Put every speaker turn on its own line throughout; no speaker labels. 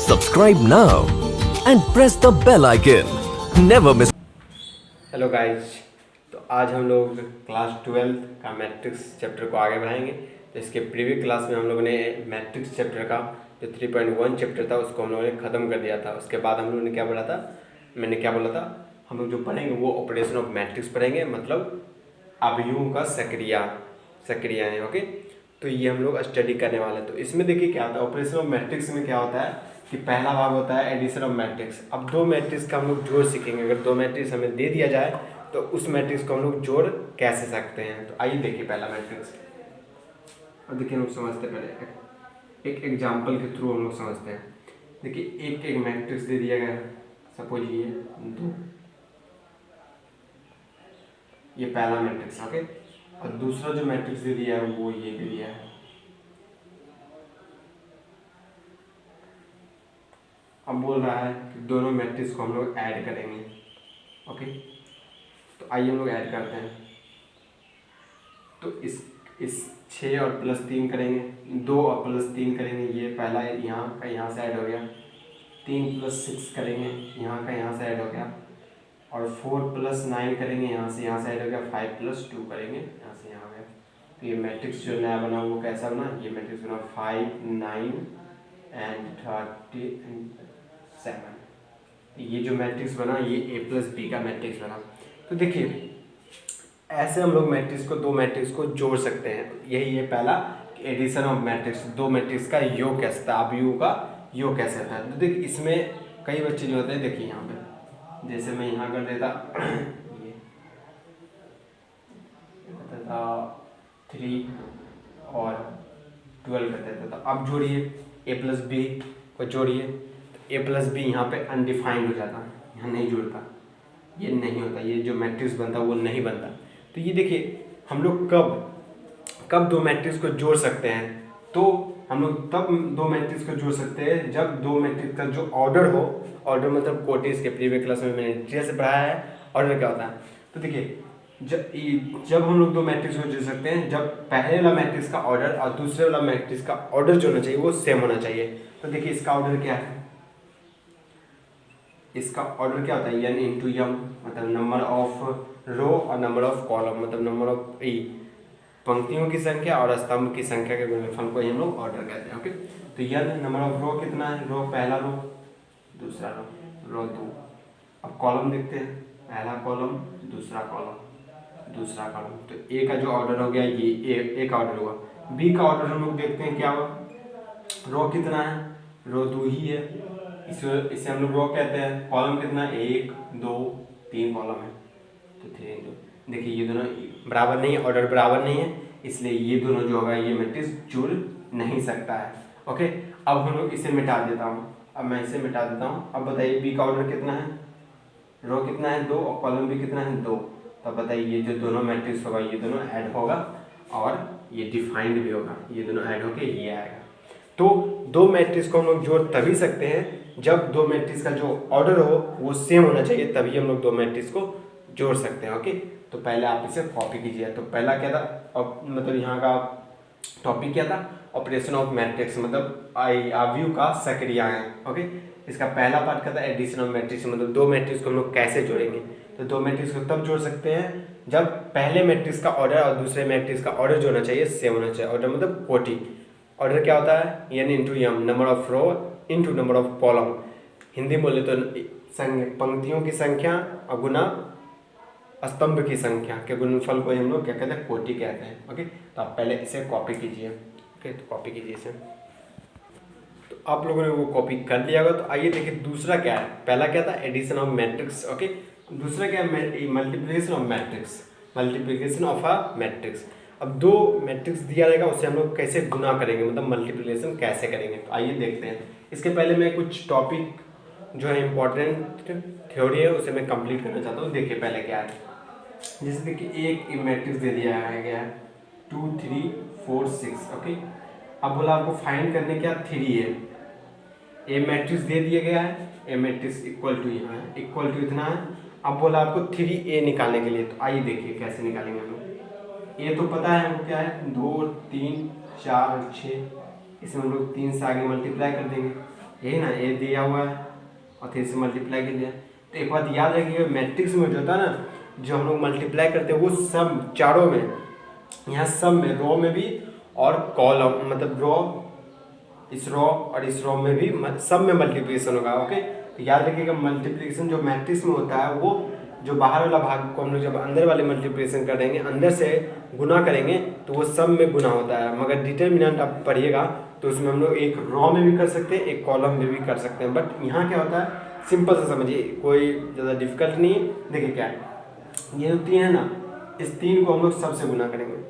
Subscribe now and press the bell icon. Never miss.
Hello guys, तो आज हम लोग क्लास 12 का मैट्रिक्स चैप्टर को आगे बढ़ाएंगे। तो इसके प्रीवियस क्लास में हम लोगों ने मैट्रिक्स चैप्टर का जो 3.1 चैप्टर था उसको हम लोगों ने ख़त्म कर दिया था। उसके बाद हम लोगों ने क्या बोला था, मैंने क्या बोला था, हम लोग जो पढ़ेंगे वो ऑपरेशन ऑफ मैट्रिक्स पढ़ेंगे, मतलब अवयवों का सक्रियाएँ। ओके, तो ये हम लोग स्टडी करने वाले हैं। तो इसमें देखिए क्या होता है, ऑपरेशन ऑफ मैट्रिक्स में क्या होता है कि पहला भाग होता है एडिशन ऑफ मैट्रिक्स। अब दो मैट्रिक्स का हम लोग जोड़ सीखेंगे। अगर दो मैट्रिक्स हमें दे दिया जाए तो उस मैट्रिक्स को हम लोग जोड़ कैसे सकते हैं। तो आइए देखिए पहला मैट्रिक्स। अब देखिए हम लोग समझते हैं, पहले एक एग्जाम्पल के थ्रू हम लोग समझते हैं। देखिए एक मैट्रिक्स दे दिया गया है, सपोज ये दो, ये पहला मैट्रिक्स। ओके, और दूसरा जो मैट्रिक्स दे दिया है वो ये दे दिया है। अब बोल रहा है कि दोनों मैट्रिक्स को हम लोग ऐड करेंगे। ओके, तो आइए हम लोग ऐड करते हैं। तो इस 6 और +3 करेंगे, 2 और +3 करेंगे, ये पहला यहाँ का यहाँ से ऐड हो गया। 3 + 6 करेंगे, यहाँ का यहाँ से ऐड हो गया। और 4 + 9 करेंगे, यहाँ से ऐड हो गया। 5 + 2 करेंगे, यहाँ से यहाँ हो गया। तो ये मैट्रिक्स जो नया बना वो कैसा बना, ये मैट्रिक्स बना 5, 9 एंड 37। ये जो मैट्रिक्स बना ये A + B का मैट्रिक्स बना। तो देखिए ऐसे हम लोग मैट्रिक्स को, दो मैट्रिक्स को जोड़ सकते हैं। यही है पहला एडिशन ऑफ मैट्रिक्स। दो मैट्रिक्स का योग कैसे होता है, अवयवों का योग कैसे होता है। तो देखिए इसमें कई बच्चे जो होते हैं, देखिए यहाँ पे जैसे मैं यहाँ कर देता ये था 3 और 12 कर देता। तो अब जोड़िए A + B को जोड़िए, तो A + B यहाँ पे अनडिफाइंड हो जाता, यहाँ नहीं जुड़ता, ये नहीं होता, ये जो मैट्रिक्स बनता वो नहीं बनता। तो ये देखिए हम लोग कब दो मैट्रिक्स को जोड़ सकते हैं। तो हम लोग तब दो मैट्रिक्स को जोड़ सकते हैं जब दो मैट्रिक्स का जो ऑर्डर हो, ऑर्डर मतलब कोटि, इसके प्रीवियस क्लास में मैंने डिटेल से पढ़ाया है ऑर्डर क्या होता है। तो देखिए जब हम लोग दो मैट्रिक्स को जोड़ सकते हैं जब पहले वाला मैट्रिक्स का ऑर्डर और दूसरे वाला मैट्रिक्स का ऑर्डर जो होना चाहिए वो सेम होना चाहिए। तो देखिए इसका ऑर्डर क्या है, इसका ऑर्डर क्या होता है, n इंटू यम, मतलब नंबर ऑफ रो और नंबर ऑफ कॉलम, मतलब नंबर ऑफ पंक्तियों की संख्या और स्तंभ की संख्या के गुणनफल को हम लोग ऑर्डर कहते हैं। ओके, तो n नंबर ऑफ रो कितना है, रो पहला रो, दूसरा रो 2। अब कॉलम देखते हैं, पहला कॉलम, दूसरा कॉलम, दूसरा कॉलम। तो ए का जो ऑर्डर हो गया ये ए का ऑर्डर हुआ। बी का ऑर्डर हम लोग देखते हैं क्या हुआ, रो कितना है, रो 2 ही है, इसे हम लोग रो कहते हैं। कॉलम कितना, 1 2 3 कॉलम है, तो 3 2। देखिए ये दोनों बराबर नहीं है, ऑर्डर बराबर नहीं है, इसलिए ये दोनों जो होगा ये मैट्रिक्स जुड़ नहीं सकता है। ओके, अब हम लोग इसे मिटा देता हूँ, अब मैं इसे मिटा देता हूँ। अब बताइए बी का ऑर्डर कितना है, रो कितना है 2 और कॉलम भी कितना है 2। तो बताइए ये जो दोनों मैट्रिक्स होगा ये दोनों ऐड होगा और ये डिफाइंड भी होगा, ये दोनों ऐड होके ये आएगा। तो दो मैट्रिक्स को हम लोग जोड़ तभी सकते हैं जब दो मैट्रिक्स का जो ऑर्डर हो वो सेम होना चाहिए, तभी हम लोग दो मैट्रिक्स को जोड़ सकते हैं। ओके, तो पहले आप इसे कॉपी कीजिए। तो पहला क्या था, मतलब यहाँ का टॉपिक क्या था, ऑपरेशन ऑफ मैट्रिक्स, मतलब अवयव का सक्रियाएं। ओके, इसका पहला पार्ट क्या था, एडिशन ऑफ मैट्रिक्स, मतलब दो मैट्रिक्स को हम लोग कैसे जोड़ेंगे। तो दो मैट्रिक्स को तब जोड़ सकते हैं जब पहले मैट्रिक्स का ऑर्डर और दूसरे मैट्रिक्स का ऑर्डर जो होना चाहिए सेम होना चाहिए। ऑर्डर मतलब कोटि। ऑर्डर क्या होता है, n into m, number of row into number of column. Hindi बोले तो पंक्तियों की संख्या और गुना स्तंभ की संख्या के गुणनफल को हम लोग क्या कहते हैं, कोटि कहते हैं। ओके, तो आप पहले इसे कॉपी कीजिए। ओके, तो कॉपी कीजिए इसे। तो आप लोगों ने वो कॉपी कर लिया होगा। तो आइए देखिए दूसरा क्या है, पहला क्या था एडिशन ऑफ मैट्रिक्स। ओके, दूसरा क्या है, multiplication of matrix, multiplication of a matrix. अब दो मैट्रिक्स दिया रहेगा उसे हम लोग कैसे गुना करेंगे, मतलब मल्टीप्लिकेशन कैसे करेंगे। तो आइए देखते हैं। इसके पहले मैं कुछ टॉपिक जो है इम्पोर्टेंट थ्योरी है उसे मैं कंप्लीट करना चाहता हूँ। देखिए पहले क्या है, जैसे देखिए एक मैट्रिक्स दे दिया गया है 2 3 4 6। ओके, अब बोला आपको फाइंड करने क्या, 3 है। ए मैट्रिक्स दे दिया गया है, ए मैट्रिक्स इक्वल टू यहाँ है, इक्वल टू इतना है। अब बोला आपको 3a निकालने के लिए। तो आइए देखिए कैसे निकालेंगे हम लोग। ये तो पता है हमको क्या है, 2 3 4 और 6, इसमें हम लोग 3 से आगे मल्टीप्लाई कर देंगे। यही ना, ए दिया हुआ है और 3 से मल्टीप्लाई कर दिया। तो एक बात याद रखिएगा, मैट्रिक्स में जो होता है ना, जो हम लोग मल्टीप्लाई करते हैं वो सब चारों में, यहाँ सब में, रो में भी और कॉलम, मतलब रो, इस रो और इस रो में भी सब में मल्टीप्लिकेशन होगा। ओके, तो याद रखिएगा मल्टीप्लिकेशन जो मैट्रिक्स में होता है वो जो बाहर वाला भाग को हम लोग जब अंदर वाले मल्टीप्लिकेशन करेंगे, अंदर से गुना करेंगे तो वो सब में गुना होता है। मगर डिटर्मिनेंट आप पढ़िएगा तो उसमें हम लोग एक रो में भी कर सकते हैं, एक कॉलम में भी कर सकते हैं। बट यहाँ क्या होता है, सिंपल सा समझिए, कोई ज़्यादा डिफिकल्ट नहीं है। देखिए क्या है, ये जो 3 है ना, इस 3 को हम लोग सबसे गुना करेंगे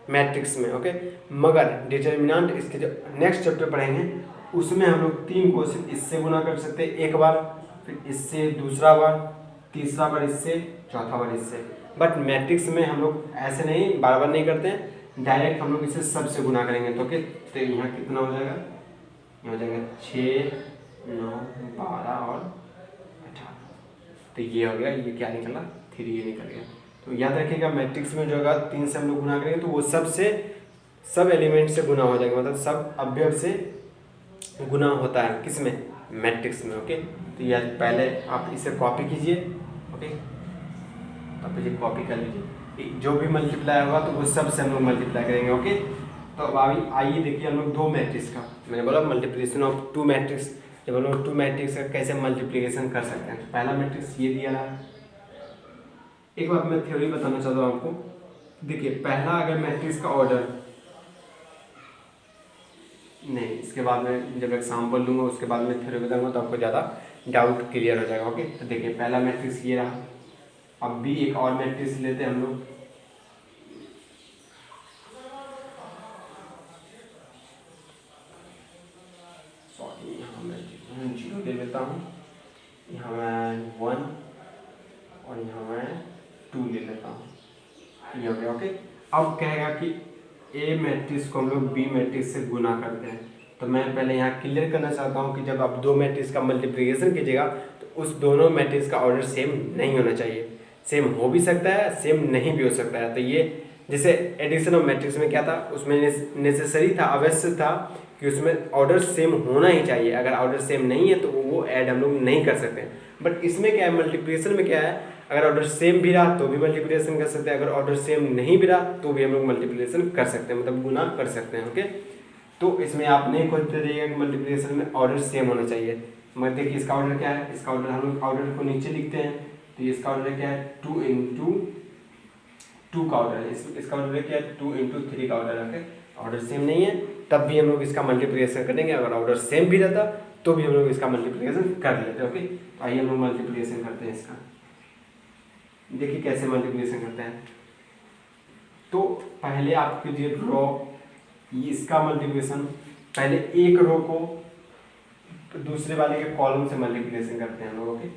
मैट्रिक्स में। ओके, मगर डिटर्मिनेंट इसके जो नेक्स्ट चैप्टर पढ़ेंगे उसमें हम लोग 3 को सिर्फ इससे गुना कर सकते हैं एक बार, फिर इससे दूसरा बार, तीसरा बार इससे, चौथा बार इससे। बट मैट्रिक्स में हम लोग ऐसे नहीं बार बार नहीं करते हैं, डायरेक्ट हम लोग इसे सबसे गुना करेंगे। तो तो यहाँ कितना हो जाएगा, यहाँ हो जाएगा 6, 9, 12 और 18। तो ये हो गया, ये क्या निकला, 3 ये निकल गया। तो याद रखिएगा मैट्रिक्स में जो होगा 3 से हम लोग गुना करेंगे तो वो सब एलिमेंट से गुना हो जाएगा, मतलब सब अवयव से गुना होता है किसमें, मैट्रिक्स में। ओके, तो यह पहले आप इसे कॉपी कीजिए। ओके, आप इसे कॉपी कर लीजिए, जो भी मल्टीप्लाई होगा तो वो सब से हम लोग मल्टीप्लाई करेंगे। ओके, तो अब आइए देखिए हम लोग 2 मैट्रिक्स का, मैंने बोला मल्टीप्लिकेशन ऑफ 2 मैट्रिक्स, जब हम लोग 2 मैट्रिक्स का कैसे मल्टीप्लिकेशन कर सकते हैं। तो पहला मैट्रिक्स ये दिया रहा है। एक बात मैं थ्योरी बताना चाहता हूँ आपको, देखिए पहला अगर मैट्रिक्स का ऑर्डर नहीं, इसके बाद में जब एग्जाम्पल लूँगा उसके बाद में थ्योरी बताऊँगा तो आपको ज़्यादा डाउट क्लियर हो जाएगा। ओके, तो देखिए पहला मैट्रिक्स ये रहा। अब भी एक और मैट्रिक्स लेते हैं हम लोग, सॉरी यहाँ मैं 0 ले लेता हूँ, यहाँ मैं 1 और यहाँ मैं 2 ले लेता हूँ, ये हो गया। ओके, अब कहेगा कि ए मैट्रिक्स को हम लोग बी मैट्रिक्स से गुना करते हैं। तो मैं पहले यहाँ क्लियर करना चाहता हूँ कि जब आप 2 मैट्रिक्स का मल्टीप्लिकेशन कीजिएगा तो उस दोनों मैट्रिक्स का ऑर्डर सेम नहीं होना चाहिए। सेम हो भी सकता है, सेम नहीं भी हो सकता है। तो ये जैसे एडिशन ऑफ मैट्रिक्स में क्या था, उसमें नेसेसरी था, आवश्यक था कि उसमें ऑर्डर सेम होना ही चाहिए। अगर ऑर्डर सेम नहीं है तो वो ऐड हम लोग नहीं कर सकते। बट इसमें क्या है, मल्टीप्लिकेशन में क्या है, अगर ऑर्डर सेम भी रहा तो भी मल्टीप्लिकेशन कर सकते हैं, अगर ऑर्डर सेम नहीं भी रहा तो भी हम लोग मल्टीप्लिकेशन कर सकते हैं, मतलब गुना कर सकते हैं। ओके, तो इसमें आप नहीं खोजते रहिएगा कि मल्टीप्लिकेशन में ऑर्डर सेम होना चाहिए। मगर देखिए इसका ऑर्डर क्या है, इसका ऑर्डर हम लोग ऑर्डर को नीचे लिखते हैं, तो इसका ऑर्डर क्या है, 2 into 2 का ऑर्डर है, इसका ऑर्डर क्या है 2 into 3 का ऑर्डर है। ऑर्डर सेम नहीं है तब भी हम लोग इसका मल्टीप्लिकेशन करेंगे, अगर ऑर्डर सेम भी रहता तो भी हम लोग इसका मल्टीप्लिकेशन कर लेते हैं। ओके, तो आइए हम लोग मल्टीप्लिकेशन करते हैं इसका। देखिए कैसे मल्टीप्लिकेशन करते हैं। तो पहले आप कीजिए रो, इसका मल्टीप्लिकेशन, पहले एक रो को दूसरे वाले के कॉलम से मल्टीप्लिकेशन करते हैं हम लोग। ओके,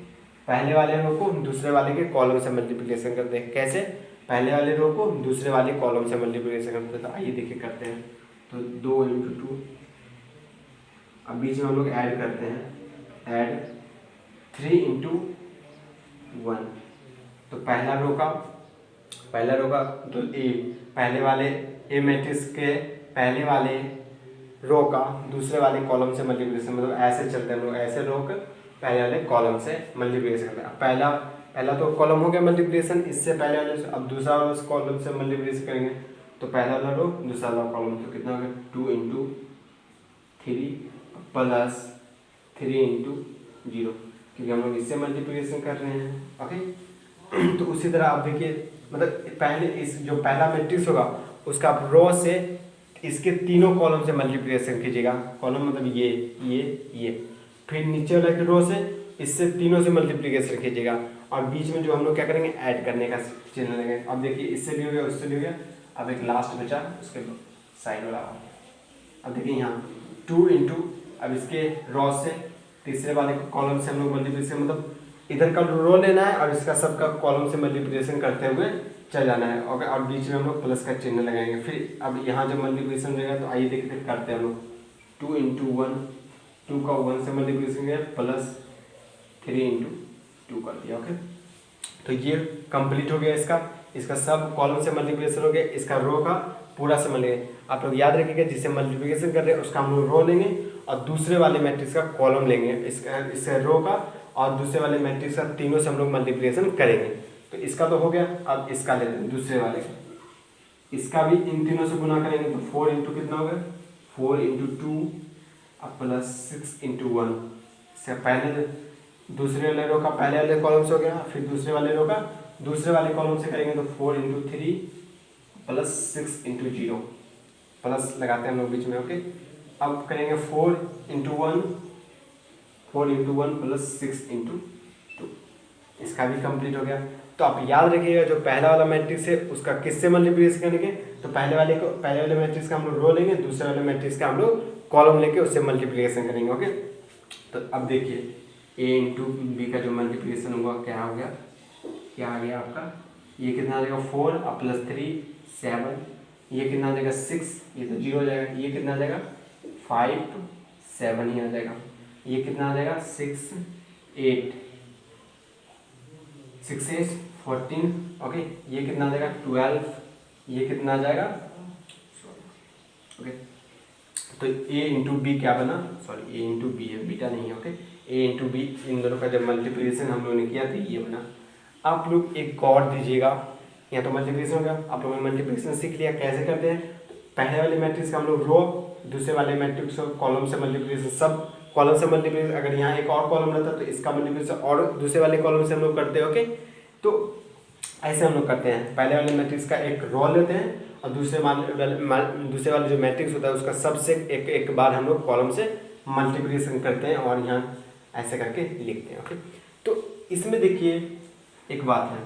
पहले वाले रो को दूसरे वाले के कॉलम से मल्टीप्लिकेशन करते हैं। कैसे, पहले वाले रो को दूसरे वाले कॉलम से मल्टीप्लिकेशन करते हैं। तो आइए देखिए करते हैं। तो 2 into 2, अब बीच में हम लोग ऐड करते हैं, ऐड 3 into 1। तो पहला रो का तो ए, पहले वाले ए मैट्रिक्स के पहले वाले रो का दूसरे वाले कॉलम से मल्टीप्लिकेशन, मतलब ऐसे चलते हैं हम लोग, ऐसे रो के पहले वाले कॉलम से मल्टीप्लिकेशन करते हैं। पहला तो कॉलम हो गया मल्टीप्लिकेशन, इससे पहले वाले से अब दूसरा वाला कॉलम से मल्टीप्लिकेशन करेंगे। तो पहला वाला रो दूसरा वाला कॉलम, तो कितना हो गया 2 into 3 प्लस 3 into 0, क्योंकि हम लोग इससे मल्टीप्लिकेशन कर रहे हैं। ओके, तो उसी तरह आप देखिए, मतलब पहले इस जो पहला मैट्रिक्स होगा उसका आप रो से इसके तीनों कॉलम से मल्टीप्लिकेशन कीजिएगा। कॉलम मतलब ये, फिर नीचे वाले के रो से इससे तीनों से मल्टीप्लिकेशन कीजिएगा, और बीच में जो हम लोग क्या करेंगे, ऐड करने का चिन्ह लेंगे। अब देखिए इससे भी हो गया, उससे भी हो गया, अब एक लास्ट बचा उसके साइड वाला। अब देखिए यहाँ 2 into, अब इसके रो से तीसरे वाले कॉलम से हम लोग मल्टीप्लिकेशन, मतलब इधर का रो लेना है और इसका सबका कॉलम से मल्टीप्लिकेशन करते हुए चल जाना है। और बीच में हम लोग प्लस का चिन्ह लगाएंगे। फिर अब यहाँ जब मल्टीप्लिकेशन रहेगा तो आइए देखते करते हैं हम लोग। 2 into 1, 2 का 1 से मल्टीप्लिकेशन किया, प्लस 3 into 2 कर दिया। ओके, तो ये कंप्लीट हो गया इसका सब कॉलम से मल्टीप्लिकेशन हो गया, इसका रो का पूरा से मल्टीप्लिकेशन। आप लोग याद रखिएगा जिसे मल्टीप्लिकेशन कर रहे हैं उसका हम लोग रो लेंगे और दूसरे वाले मैट्रिक्स का कॉलम लेंगे, इस रो का और दूसरे वाले मैट्रिक्स का, तीनों से हम लोग मल्टीप्लिकेशन करेंगे। तो इसका तो हो गया, अब इसका लेते हैं दूसरे वाले का, इसका भी इन तीनों से गुना करेंगे तो 4 इंटू कितना हो गया 4 इंटू 2 अब प्लस 6 इंटू 1 से पहले दूसरे वाले रो का पहले वाले कॉलम से हो गया, फिर दूसरे वाले रो का दूसरे वाले कॉलम से करेंगे तो 4 इंटू 3 प्लस 6 इंटू 0 प्लस लगाते हैं हम लोग बीच में। ओके, अब करेंगे 4 इंटू 1 प्लस 6 इंटू 2, इसका भी कंप्लीट हो गया। तो आप याद रखिएगा जो पहला वाला मैट्रिक्स है उसका किससे मल्टीप्लिकेशन करेंगे, तो पहले वाले मैट्रिक्स का हम लोग रो लेंगे, दूसरे वाले मैट्रिक्स का हम लोग कॉलम लेके उससे मल्टीप्लिकेशन करेंगे। ओके, तो अब देखिए a इंटू बी का जो मल्टीप्लिकेशन हुआ क्या हो गया, क्या आ गया आपका, ये कितना आ जाएगा 4 और प्लस 3 7, ये कितना आ जाएगा 6, ये तो 0 हो जाएगा, ये कितना आ जाएगा 5 7 ही आ जाएगा, ये कितना आ जाएगा 6 8 6 8 14। ओके, ये कितना आ जाएगा 12, ये कितना आ जाएगा ओके, तो a इंटू बी क्या बना, सॉरी a इंटू बी है, बीटा नहीं है। Okay, a into be in दोनों का जब मल्टीप्लिकेशन हम लोगों ने किया तो ये बना। आप लोग एक गौर दीजिएगा, यहाँ तो मल्टीप्लिकेशन हो गया, आप लोगों ने मल्टीप्लिकेशन सीख लिया कैसे करते हैं। पहले वाले मैट्रिक्स का हम लोग रो, दूसरे वाले मैट्रिक्स को कॉलम से मल्टीप्लिकेशन, सब कॉलम से मल्टीप्लिकेशन, अगर यहाँ एक और कॉलम रहता तो इसका मल्टीप्लिकेशन और दूसरे वाले कॉलम से हम लोग करते हैं। ओके, तो ऐसे हम लोग करते हैं, पहले वाले मैट्रिक्स का एक रो लेते हैं और दूसरे वाले जो मैट्रिक्स होता है उसका सबसे एक बार हम लोग कॉलम से मल्टीप्लिकेशन करते हैं और यहाँ ऐसे करके लिखते हैं। ओके, तो इसमें देखिए एक बात है,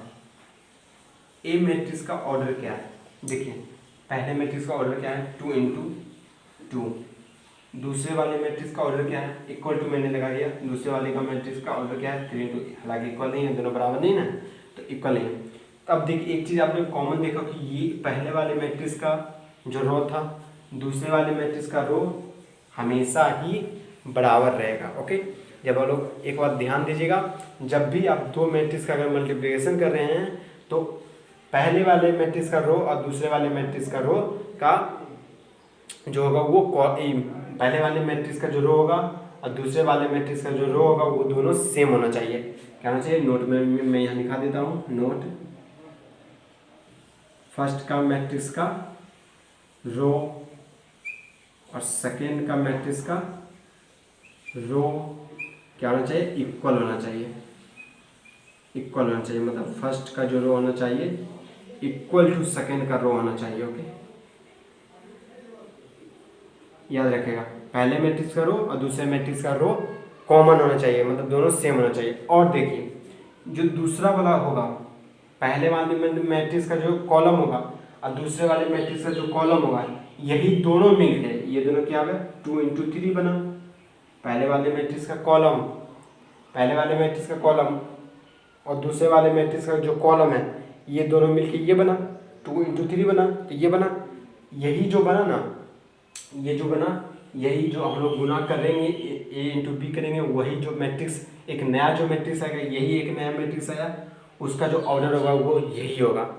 ए मैट्रिक्स का ऑर्डर क्या है, देखिए पहले मैट्रिक्स का ऑर्डर क्या है 2 इंटू 2, दूसरे वाले मैट्रिक्स का ऑर्डर क्या है इक्वल टू, मैंने लगा दिया, दूसरे वाले का मैट्रिक्स का ऑर्डर क्या है 3 इंटू, हालांकि इक्वल नहीं है, दोनों बराबर नहीं ना, तो इक्वल नहीं है। अब देखिए एक चीज़ आपने कॉमन देखा कि ये पहले वाले मैट्रिक्स का जो रो था दूसरे वाले मैट्रिक्स का रो हमेशा ही बराबर रहेगा। ओके, जब आप लोग एक बात ध्यान दीजिएगा, जब भी आप दो मैट्रिक्स का अगर मल्टीप्लिकेशन कर रहे हैं तो पहले वाले मैट्रिक्स का रो और दूसरे वाले मैट्रिक्स का रो का जो होगा वो पहले वाले मैट्रिक्स का जो रो होगा और दूसरे वाले मैट्रिक्स का जो रो होगा वो दोनों सेम होना चाहिए। क्या होना चाहिए, नोट में मैं यहाँ लिखा देता हूँ, नोट फर्स्ट का मैट्रिक्स का रो और सेकेंड का मैट्रिक्स का रो क्या होना चाहिए, इक्वल होना चाहिए, इक्वल होना चाहिए, मतलब फर्स्ट का जो रो होना चाहिए इक्वल टू सेकेंड का रो होना चाहिए। ओके, याद रखेगा, पहले मैट्रिक्स का रो और दूसरे मैट्रिक्स का रो कॉमन होना चाहिए, मतलब दोनों सेम होना चाहिए। और देखिए जो दूसरा वाला होगा, पहले वाले मैट्रिक्स का जो कॉलम होगा और दूसरे वाले मैट्रिक्स का जो कॉलम होगा, यही दोनों मिलके ये दोनों क्या होगा 2 इंटू 3 बना, पहले वाले मैट्रिक्स का कॉलम, पहले वाले मैट्रिक्स का कॉलम और दूसरे वाले मैट्रिक्स का जो कॉलम है ये दोनों मिलके ये बना 2 इंटू 3 बना, तो ये बना, यही जो बना ना, ये जो बना, यही जो हम लोग गुना करेंगे ए इंटू बी करेंगे, वही जो मैट्रिक्स एक नया जो मैट्रिक्स आएगा, यही एक नया मैट्रिक्स आया, उसका जो ऑर्डर होगा वो यही होगा।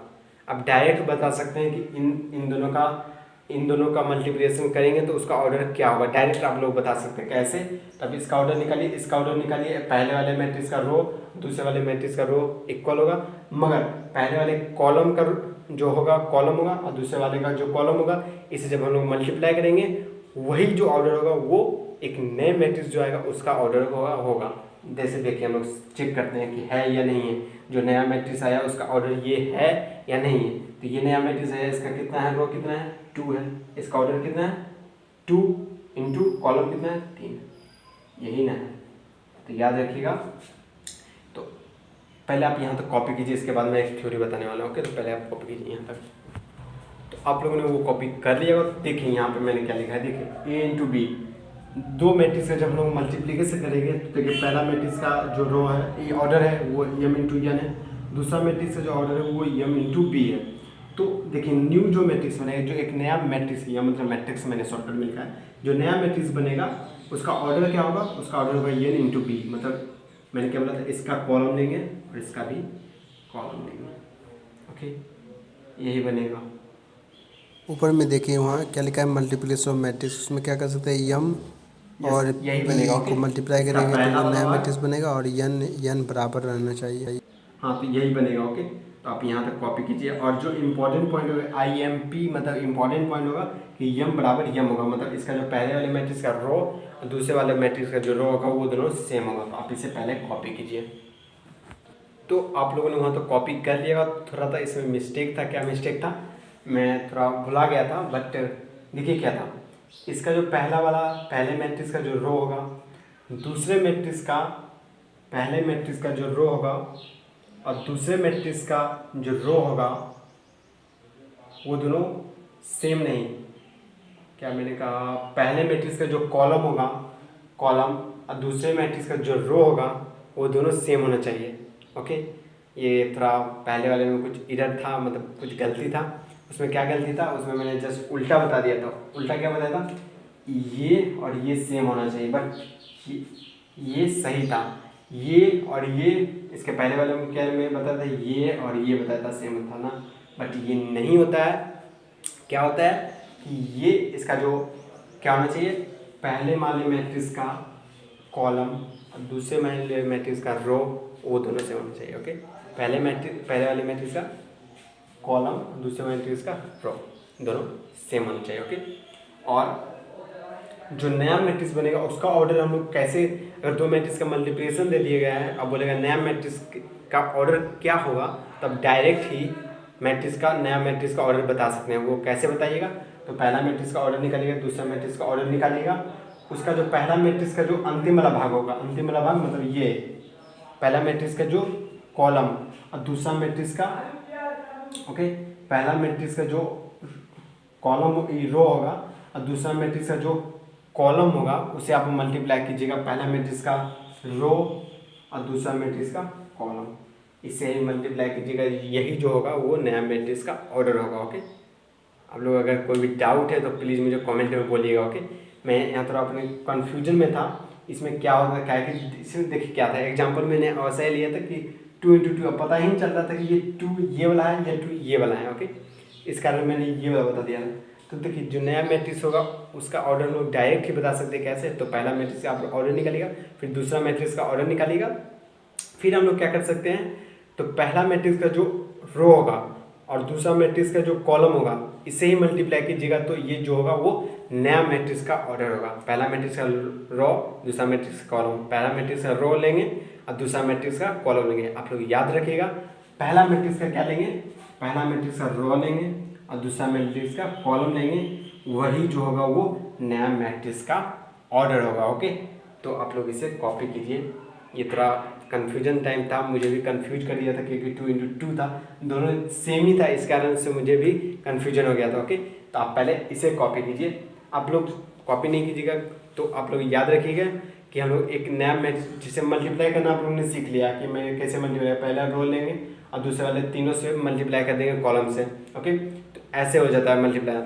अब डायरेक्ट बता सकते हैं कि इन दोनों का मल्टीप्लिकेशन करेंगे तो उसका ऑर्डर क्या होगा, डायरेक्ट आप लोग बता सकते हैं। कैसे, तब इसका ऑर्डर निकालिए, इसका ऑर्डर निकालिए, पहले वाले मैट्रिक्स का रो दूसरे वाले मैट्रिक्स का रो इक्वल होगा, मगर पहले वाले कॉलम का जो होगा कॉलम होगा और दूसरे वाले का जो कॉलम होगा, इसे जब हम लोग मल्टीप्लाई करेंगे वही जो ऑर्डर होगा वो एक नए मैट्रिक्स जो आएगा उसका ऑर्डर होगा। जैसे देखिए हम लोग चेक करते हैं कि है या नहीं है, जो नया मैट्रिक्स आया उसका ऑर्डर ये है या नहीं है, तो ये नया मैट्रिक्स है, इसका कितना है, रो कितना है 2 है, इसका ऑर्डर कितना है 2 इंटू कॉलम कितना है 3, यही ना है, तो याद रखिएगा। तो पहले आप यहाँ तक कॉपी कीजिए, इसके बाद मैं एक थ्योरी बताने वाला हूँ। ओके, तो पहले आप कॉपी कीजिए यहाँ तक, तो आप लोगों ने वो कॉपी कर लिया होगा। देखिए यहाँ पे मैंने क्या लिखा है, देखिए ए इंटू बी, दो मैट्रिक्स का जब हम लोग मल्टीप्लिकेशन करेंगे तो देखिए पहला मैट्रिक्स का जो रो है ये ऑर्डर है वो m इंटू एन है, दूसरा मैट्रिक्स का जो ऑर्डर है वो m इंटू बी है। तो देखिए न्यू जो मैट्रिक्स बनेगा, जो एक नया मैट्रिक्स, या मतलब मैट्रिक्स मैंने शॉर्टकट में लिखा है, जो नया मैट्रिक्स बनेगा उसका ऑर्डर क्या होगा, उसका ऑर्डर होगा n इंटू बी, मतलब मैंने क्या बोला था, इसका कॉलम लेंगे और इसका भी कॉलम लेंगे। ओके, यही बनेगा।
ऊपर में देखिए वहाँ क्या लिखा है, मल्टीप्लिकेशन ऑफ मैट्रिक्स, उसमें क्या कर सकते हैं, यम और
यही बनेगा।
पी को मल्टीप्लाई
इसका
करेंगे तो
पहला
वो
वाला
नया
भाग,
मैट्रिक्स बनेगा और यन बराबर रहना चाहिए।
हाँ तो यही बनेगा। ओके, तो आप यहाँ तक कॉपी कीजिए। और जो इम्पोर्टेंट पॉइंट होगा आई एम पी, मतलब इम्पोर्टेंट पॉइंट होगा कि यम बराबर यम होगा, मतलब इसका जो पहले वाले मैट्रिक्स का रो और दूसरे वाले मैट्रिक्स का जो रो होगा वो दोनों सेम होगा। तो आप इसे पहले कॉपी कीजिए। तो आप लोगों ने वहाँ तो कॉपी कर लिएगा। थोड़ा सा इसमें मिस्टेक था। क्या मिस्टेक था, मैं थोड़ा भुला गया था, बट देखिए क्या था। इसका जो पहला वाला पहले मैट्रिक्स का जो रो होगा, दूसरे मैट्रिक्स का पहले मैट्रिक्स का जो रो होगा और दूसरे मैट्रिक्स का जो रो होगा वो दोनों सेम नहीं। क्या मैंने कहा, पहले मैट्रिक्स का जो कॉलम होगा, कॉलम, और दूसरे मैट्रिक्स का जो रो होगा वो दोनों सेम होना चाहिए। ओके, ये थोड़ा पहले वाले में कुछ एरर था, मतलब कुछ गलती था। उसमें क्या गलती था, उसमें मैंने जस्ट उल्टा बता दिया था। उल्टा क्या बताया था, ये और ये सेम होना चाहिए, बट ये सही था। ये और ये, इसके पहले वाले में क्या मैं बताया था, ये और ये बताया था सेम था ना, बट ये नहीं होता है। क्या होता है कि ये इसका जो क्या होना चाहिए, पहले वाले मैट्रिक्स का कॉलम और दूसरे वाले मैट्रिक्स का रो वो दोनों सेम होना चाहिए। ओके, पहले वाले मैट्रिक्स का कॉलम और दूसरे मैट्रिक्स का रो दोनों सेम होना चाहिए। ओके, और जो नया मैट्रिक्स बनेगा उसका ऑर्डर हम लोग कैसे, अगर दो मैट्रिक्स का मल्टीप्लिकेशन दे दिया गया है, अब बोलेगा नया मैट्रिक्स का ऑर्डर क्या होगा, तब डायरेक्ट ही मैट्रिक्स का नया मैट्रिक्स का ऑर्डर बता सकते हैं। वो कैसे बताइएगा, तो पहला मैट्रिक्स का ऑर्डर निकालिएगा, दूसरा मैट्रिक्स का ऑर्डर निकालिएगा। उसका जो पहला मैट्रिक्स का जो अंतिम वाला भाग होगा, अंतिम वाला भाग मतलब ये पहला मैट्रिक्स का जो कॉलम और दूसरा मैट्रिक्स का, ओके, पहला मैट्रिक्स का जो कॉलम रो होगा और दूसरा मैट्रिक्स का जो कॉलम होगा उसे आप मल्टीप्लाई कीजिएगा, पहला मैट्रिक्स का रो और दूसरा मैट्रिक्स का कॉलम, इसे ही मल्टीप्लाई कीजिएगा। यही जो होगा वो नया मैट्रिक्स का ऑर्डर होगा। ओके, आप लोग अगर कोई भी डाउट है तो प्लीज़ मुझे कमेंट में बोलिएगा। ओके, मैं यहाँ थोड़ा अपने कन्फ्यूजन में था, इसमें क्या होता क्या है कि इसमें देखिए क्या था, एग्जाम्पल मैंने ऐसा ही लिया था कि 2 × 2, अब पता ही नहीं चल रहा था कि ये 2 ये वाला है या 2 ये वाला है। ओके, इस कारण मैंने ये वाला बता दिया था। तो देखिए जो नया मैट्रिक्स होगा उसका ऑर्डर लोग डायरेक्ट ही बता सकते हैं। कैसे, तो पहला मैट्रिक्स का आप ऑर्डर निकालिएगा, फिर दूसरा मैट्रिक्स का ऑर्डर निकालिएगा, फिर हम लोग क्या कर सकते हैं, तो पहला मैट्रिक्स का जो रो होगा और दूसरा मैट्रिक्स का जो कॉलम होगा इसे ही मल्टीप्लाई कीजिएगा, तो ये जो होगा वो नया मैट्रिक्स का ऑर्डर होगा। पहला मैट्रिक्स का रो, दूसरा मैट्रिक्स का कॉलम, पहला मैट्रिक्स का रो लेंगे और दूसरा मैट्रिक्स का कॉलम लेंगे। आप लोग याद रखिएगा, पहला मैट्रिक्स का क्या लेंगे, पहला मैट्रिक्स का रो लेंगे और दूसरा मैट्रिक्स का कॉलम लेंगे, वही जो होगा वो नया मैट्रिक्स का ऑर्डर होगा। ओके, तो आप लोग इसे कॉपी कीजिए। ये थोड़ा कन्फ्यूजन टाइम था, मुझे भी कन्फ्यूज कर दिया था क्योंकि 2 × 2 था, दोनों सेम ही था, इस कारण से मुझे भी कन्फ्यूजन हो गया था। ओके, तो आप पहले इसे कॉपी कीजिए। आप लोग कॉपी नहीं कीजिएगा तो आप लोग याद रखिएगा कि हम लोग एक नया मैट्रिक्स जिसे मल्टीप्लाई करना आप लोगों ने सीख लिया कि मैं कैसे मल्टीप्लाई, पहला रो लेंगे और दूसरे वाले तीनों से मल्टीप्लाई कर देंगे कॉलम से। ओके, तो ऐसे हो जाता है मल्टीप्लाई।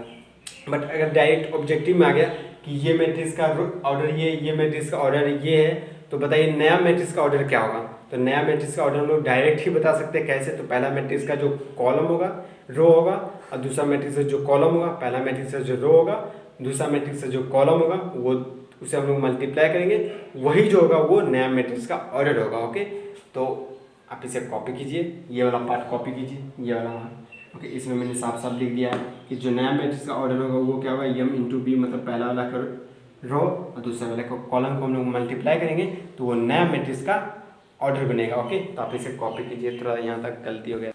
बट अगर डायरेक्ट ऑब्जेक्टिव में आ गया कि ये मैट्रिक्स का ऑर्डर ये मैट्रिक्स का ऑर्डर ये है, तो बताइए नया मैट्रिक्स का ऑर्डर क्या होगा। तो नया मैट्रिक्स का ऑर्डर हम लोग डायरेक्ट ही बता सकते हैं। कैसे, तो पहला मैट्रिक्स का जो कॉलम होगा रो होगा और दूसरा मैट्रिक्स का जो कॉलम होगा, पहला मैट्रिक्स का जो रो होगा, दूसरा मैट्रिक्स का जो कॉलम होगा, वो उसे हम लोग मल्टीप्लाई करेंगे, वही जो होगा वो नया मैट्रिक्स का ऑर्डर होगा। ओके, तो आप इसे कॉपी कीजिए, ये वाला पार्ट कॉपी कीजिए, ये वाला पार्ट। ओके, इसमें मैंने साफ साफ लिख दिया है कि जो नया मैट्रिक्स का ऑर्डर होगा वो क्या होगा, यम × बी, मतलब पहला वाला रो और दूसरे वाले को कॉलम को हम लोग मल्टीप्लाई करेंगे तो वो नया मैट्रिक्स का ऑर्डर बनेगा। ओके, तो आप इसे कॉपी कीजिए। थोड़ा यहाँ तक गलती हो गया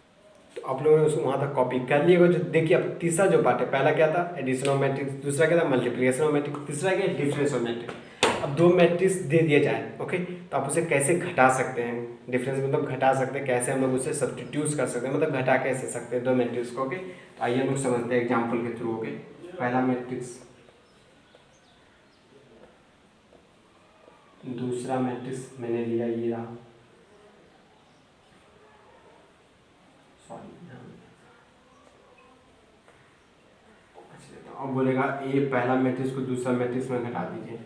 तो आप लोगों ने उसको वहाँ तक कॉपी कर लिएगा। जो देखिए अब तीसरा जो पार्ट है, पहला क्या था एडिशन ऑफ मैट्रिक्स, दूसरा क्या था मल्टीप्लिकेशन ऑफ मैट्रिक्स, तीसरा क्या डिफरेंस ऑफ मैट्रिक्स। अब दो मैट्रिक्स दे दिए जाए, ओके, तो आप उसे कैसे घटा सकते हैं, डिफरेंस मतलब घटा सकते हैं, कैसे हम लोग उसे सब्स्टिट्यूट कर सकते हैं, मतलब घटा कैसे सकते हैं दो मैट्रिक्स को। ओके, तो आइए हम लोग समझते हैं एग्जाम्पल के थ्रू। ओके, पहला मैट्रिक्स, दूसरा मैट्रिक्स मैंने लिया ये रहा, सॉरी, अब बोलेगा ए पहला मैट्रिक्स को दूसरा मैट्रिक्स में घटा दीजिए,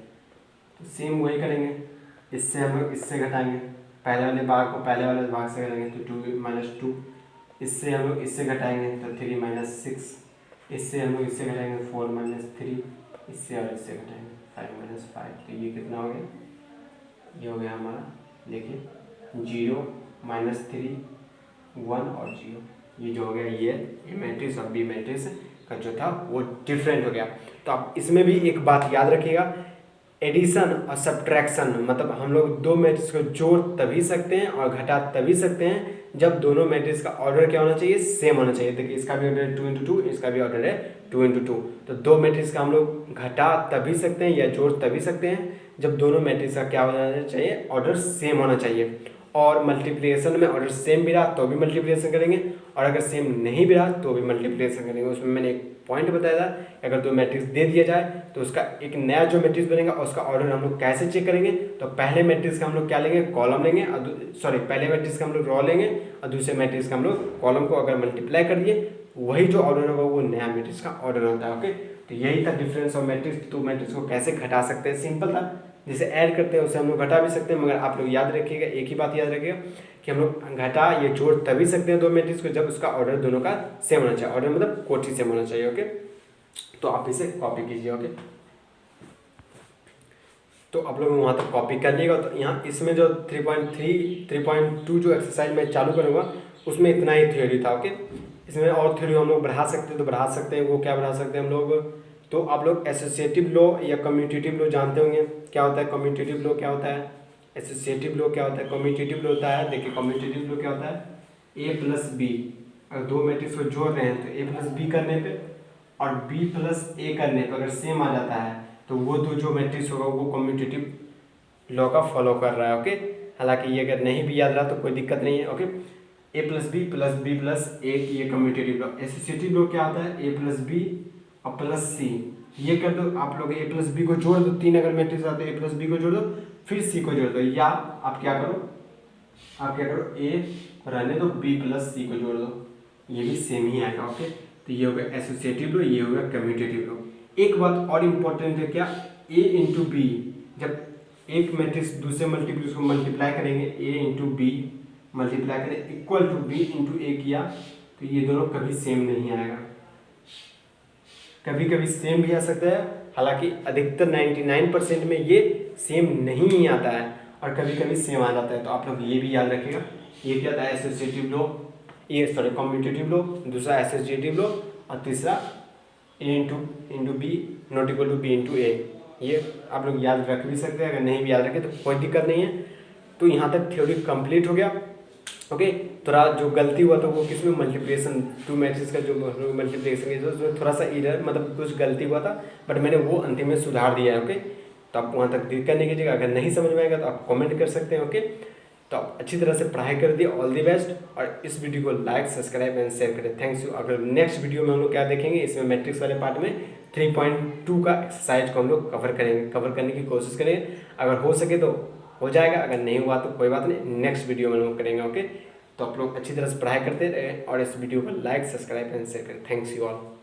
तो सेम वही करेंगे। इससे हम लोग इससे घटाएंगे, पहले वाले भाग को पहले वाले भाग से करेंगे तो 2 - 2, इससे हम लोग इससे घटाएंगे तो 3 - 6, इससे हम लोग इससे घटाएंगे 4 - 3, इससे और इससे घटाएंगे 5 माइनस 5, तो ये कितना हो गया, ये हो गया हमारा, देखिए 0 -3 1 और 0, ये जो हो गया ये A मैट्रिक्स और B मैट्रिक्स का जो था वो डिफरेंट हो गया। तो आप इसमें भी एक बात याद रखिएगा, एडिशन और सब्ट्रैक्शन, मतलब हम लोग दो मैट्रिक्स को जोड़ तभी सकते हैं और घटा तभी सकते हैं जब दोनों मैट्रिक्स का ऑर्डर क्या होना चाहिए, सेम होना चाहिए। देखिए इसका भी ऑर्डर है 2 × 2, इसका भी ऑर्डर है 2 × 2, तो दो मैट्रिक्स का हम लोग घटा तभी सकते हैं या जोड़ तभी सकते हैं जब दोनों मैट्रिक्स का क्या होना चाहिए, ऑर्डर सेम होना चाहिए। और मल्टीप्लिकेशन में ऑर्डर सेम भी रहा तो भी मल्टीप्लिकेशन करेंगे, और अगर सेम नहीं भी रहा तो भी मल्टीप्लिकेशन करेंगे। उसमें मैंने एक पॉइंट बताया था, अगर दो मैट्रिक्स दे दिया जाए तो उसका एक नया जो मैट्रिक्स बनेगा उसका ऑर्डर हम लोग कैसे चेक करेंगे, तो पहले मैट्रिक्स का हम लोग क्या लेंगे, कॉलम लेंगे, और पहले मैट्रिक्स का हम लोग रॉ लेंगे और दूसरे मैट्रिक्स का हम लोग कॉलम को अगर मल्टीप्लाई कर दिए, वही जो ऑर्डर होगा वो नया मैट्रिक्स का ऑर्डर होता है। ओके, तो यही था डिफरेंस ऑफ मैट्रिक्स। तो मैट्रिक्स को कैसे घटा सकते हैं, सिंपल था, जैसे ऐड करते हैं उसे हम लोग घटा भी सकते हैं, मगर आप लोग याद रखिएगा, एक ही बात याद रखिएगा कि हम लोग घटा ये जोड़ तभी सकते हैं दो मैट्रिक्स को जब उसका ऑर्डर दोनों का सेम होना चाहिए, ऑर्डर मतलब कोटि सेम होना चाहिए। ओके, तो आप इसे कॉपी कीजिए। ओके, तो आप लोग वहाँ तक कॉपी कर लीजिएगा। तो यहाँ इसमें जो 3.2 जो एक्सरसाइज मैं चालू करूँगा उसमें इतना ही थ्योरी था। ओके, इसमें और थ्योरी हम लोग बढ़ा सकते हैं तो बढ़ा सकते हैं, वो क्या बढ़ा सकते हैं हम लोग, तो आप लोग एसोसिएटिव लॉ या कम्यूटेटिव लॉ जानते होंगे, क्या होता है कम्यूटेटिव लॉ, क्या होता है एसोसिएटिव लॉ, क्या होता है कम्यूटेटिव लॉ, होता है देखिए कम्यूटेटिव लॉ क्या होता है, A+B, अगर दो मैट्रिक्स को जोड़ रहे हैं तो A+B करने पे और B+A करने पे अगर सेम आ जाता है तो वो दो जो मैट्रिक्स होगा वो कम्यूटेटिव लॉ का फॉलो कर रहा है। ओके, हालांकि ये अगर नहीं भी याद रहा तो कोई दिक्कत नहीं है। ओके, A+B+B+A ये कम्यूटेटिव लॉ। एसोसिएटिव लॉ क्या होता है, A+B और +C, ये कर दो आप लोग, A+B को जोड़ दो, तीन अगर मैट्रिक्स आते हैं A+B को जोड़ दो फिर C को जोड़ दो, या आप क्या करो A रहने दो B+C को जोड़ दो, ये भी सेम ही आएगा। ओके, तो ये होगा एसोसिएटिव लॉ, ये होगा कम्यूटेटिव लॉ। एक बात और इम्पोर्टेंट है, क्या A × B, जब एक मैट्रिक्स दूसरे मल्टीप्लिक्स को मल्टीप्लाई करेंगे, A × B मल्टीप्लाई करें इक्वल टू B × A किया तो ये दोनों कभी सेम नहीं आएगा, कभी कभी सेम भी आ सकता है, हालांकि अधिकतर 99% में ये सेम नहीं ही आता है और कभी कभी सेम आ जाता है। तो आप लोग ये भी याद रखिएगा, ये क्या था एसोसिएटिव लॉ, ये कम्यूटेटिव लॉ, दूसरा एसोसिएटिव लॉ और तीसरा A × B not equal to B × A। ये आप लोग याद रख भी सकते हैं, अगर नहीं भी याद रखें तो कोई दिक्कत नहीं है। तो यहाँ तक थ्योरी कंप्लीट हो गया। ओके, थोड़ा जो गलती हुआ तो वो किसमें, मल्टीप्लिकेशन, टू मैट्रिक्स का जो मल्टीप्लिकेशन है उसमें थोड़ा सा एरर, मतलब कुछ गलती हुआ था, बट मैंने वो अंतिम में सुधार दिया है। ओके, तो आप वहाँ तक दिक्कत नहीं कीजिएगा, अगर नहीं समझ में आएगा तो आप कमेंट कर सकते हैं। ओके, तो आप अच्छी तरह से पढ़ाई कर दिए, ऑल दी बेस्ट, और इस वीडियो को लाइक सब्सक्राइब एंड शेयर करें। Thanks you. अगर नेक्स्ट वीडियो में हम लोग क्या देखेंगे, इसमें मैट्रिक्स वाले पार्ट में 3.2 का एक्सरसाइज को हम लोग कवर करने की कोशिश करेंगे। अगर हो सके तो हो जाएगा, अगर नहीं हुआ तो कोई बात नहीं, नेक्स्ट वीडियो में हम लोग करेंगे। ओके, तो आप लोग अच्छी तरह से पढ़ाई करते रहे और इस वीडियो को लाइक सब्सक्राइब एंड शेयर करें। Thanks you all.